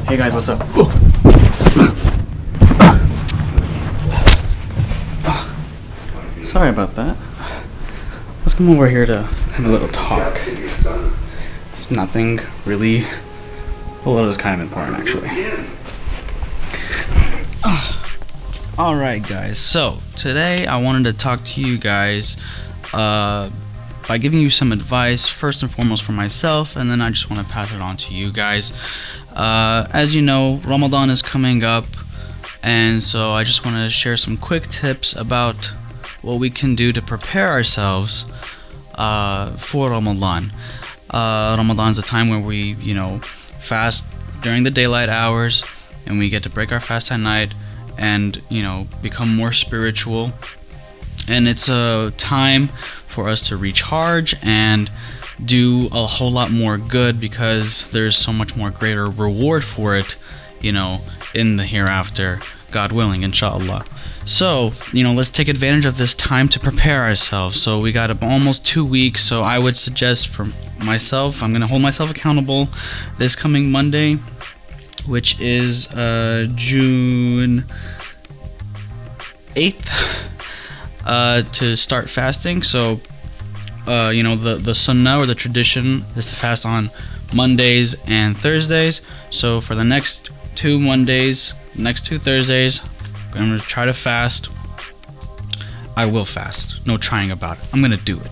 Hey guys, what's up? Sorry about that. Let's come over here to have a little talk. It's nothing really. Well, it is kind of important actually. Alright guys, so today I wanted to talk to you guys by giving you some advice, first and foremost for myself, and then I just want to pass it on to you guys. As you know, Ramadan is coming up, and so I just want to share some quick tips about what we can do to prepare ourselves for Ramadan. Ramadan is a time where we, fast during the daylight hours, and we get to break our fast at night and, become more spiritual. And it's a time for us to recharge and do a whole lot more good, because there's so much more greater reward for it, in the hereafter, God willing, inshallah. So, let's take advantage of this time to prepare ourselves. So we got almost 2 weeks, so I would suggest for myself, I'm going to hold myself accountable this coming Monday, which is June 8th, to start fasting. So, the sunnah or the tradition is to fast on Mondays and Thursdays. So for the next 2 Mondays, next 2 Thursdays, I'm going to try to fast. I will fast. No trying about it. I'm going to do it.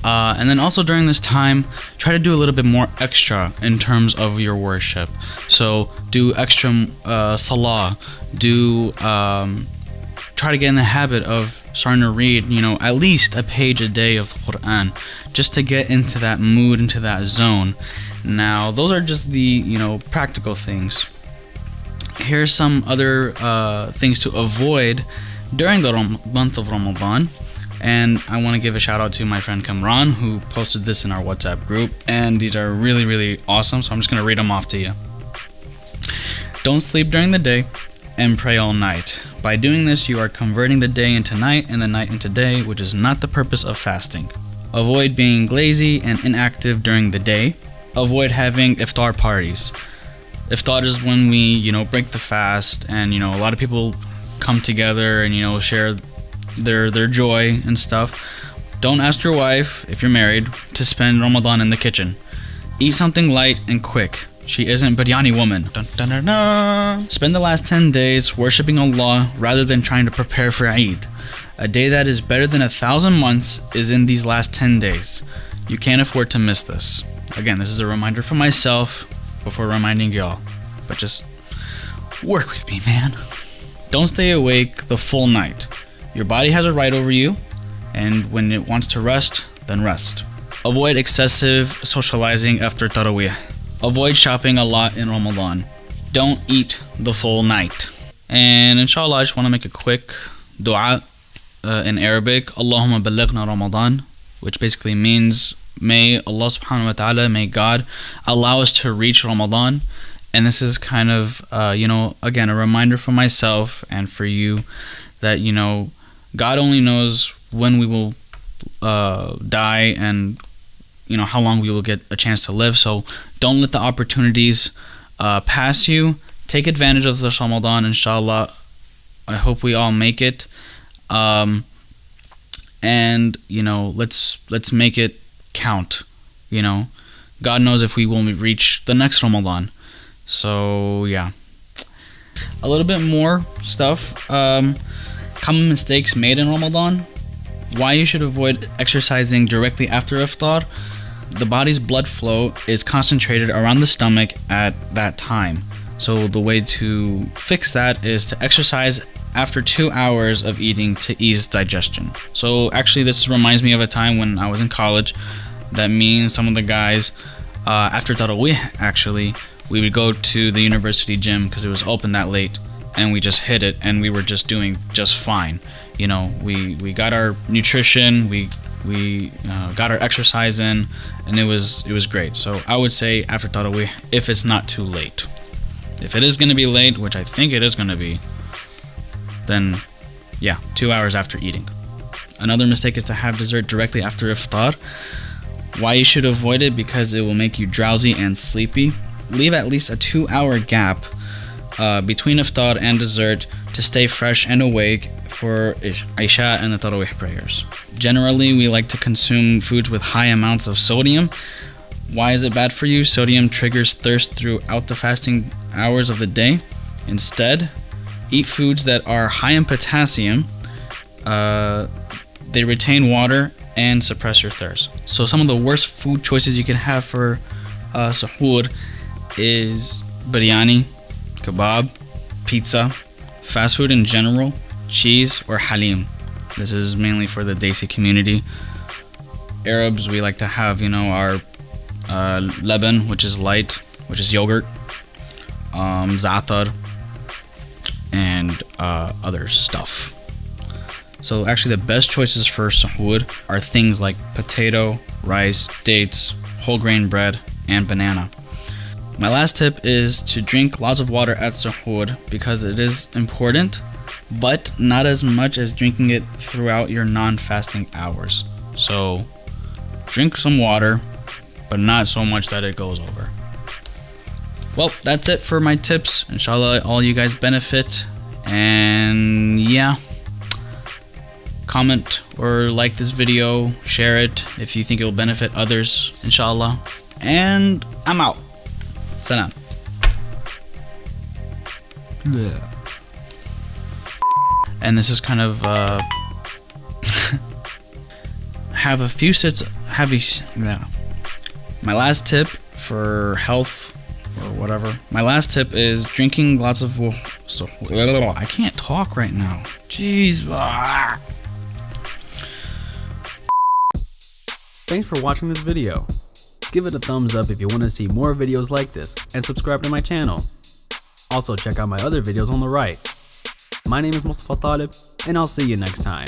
And then also during this time, try to do a little bit more extra in terms of your worship. So do extra salah. Try to get in the habit of starting to read, at least a page a day of the Quran, just to get into that mood, into that zone. Now, those are just the, practical things. Here's some other things to avoid during the month of Ramadan. And I want to give a shout out to my friend Kamran, who posted this in our WhatsApp group. And these are really, really awesome. So I'm just going to read them off to you. Don't sleep during the day and pray all night. By doing this, you are converting the day into night and the night into day, which is not the purpose of fasting. Avoid being lazy and inactive during the day. Avoid having iftar parties. Iftar is when we, break the fast, and, a lot of people come together and, share their joy and stuff. Don't ask your wife, if you're married, to spend Ramadan in the kitchen. Eat something light and quick. She isn't biryani woman. Dun, dun, dun, dun. Spend the last 10 days worshipping Allah rather than trying to prepare for Eid. A day that is better than 1,000 months is in these last 10 days. You can't afford to miss this. Again, this is a reminder for myself before reminding y'all. But just work with me, man. Don't stay awake the full night. Your body has a right over you, and when it wants to rest, then rest. Avoid excessive socializing after Taraweeh. Avoid shopping a lot in Ramadan. Don't eat the full night. And inshallah, I just want to make a quick dua in Arabic. Allahumma balighna Ramadan, which basically means, may Allah subhanahu wa ta'ala, may God allow us to reach Ramadan. And this is kind of, again, a reminder for myself and for you that, God only knows when we will die and, how long we will get a chance to live. So don't let the opportunities pass you. Take advantage of this Ramadan, inshallah. I hope we all make it. And, let's make it count. God knows if we will reach the next Ramadan. So, yeah. A little bit more stuff. Common mistakes made in Ramadan. Why you should avoid exercising directly after iftar. The body's blood flow is concentrated around the stomach at that time. So the way to fix that is to exercise after 2 hours of eating to ease digestion. So actually this reminds me of a time when I was in college. That means some of the guys, after Taraweeh actually, we would go to the university gym because it was open that late, and we just hit it, and we were just doing just fine. We got our nutrition, we got our exercise in, and it was great. So I would say after Taraweeh, if it's not too late. If it is going to be late, which I think it is going to be, then yeah, 2 hours after eating. Another mistake is to have dessert directly after iftar. Why you should avoid it? Because it will make you drowsy and sleepy. leave at least a 2-hour gap between iftar and dessert to stay fresh and awake for Isha and the Tarawih prayers. Generally, we like to consume foods with high amounts of sodium. Why is it bad for you? Sodium triggers thirst throughout the fasting hours of the day. Instead, eat foods that are high in potassium. They retain water and suppress your thirst. So some of the worst food choices you can have for suhoor is biryani, kebab, pizza, fast food in general, cheese, or halim. This is mainly for the Desi community. Arabs, we like to have, our leban, which is light, which is yogurt, za'atar, and other stuff. So actually the best choices for suhoor are things like potato, rice, dates, whole grain bread, and banana. My last tip is to drink lots of water at suhoor because it is important, but not as much as drinking it throughout your non-fasting hours. So drink some water, but not so much that it goes over. Well, that's it for my tips. Inshallah, all you guys benefit. And yeah, comment or like this video, share it if you think it will benefit others, inshallah. And I'm out. Salam. Yeah. And this is kind of have a few sits. My last tip for health or whatever. My last tip is drinking lots of. I can't talk right now. Jeez. Thanks for watching this video. Give it a thumbs up if you want to see more videos like this, and subscribe to my channel. Also check out my other videos on the right. My name is Mustafa Talib, and I'll see you next time.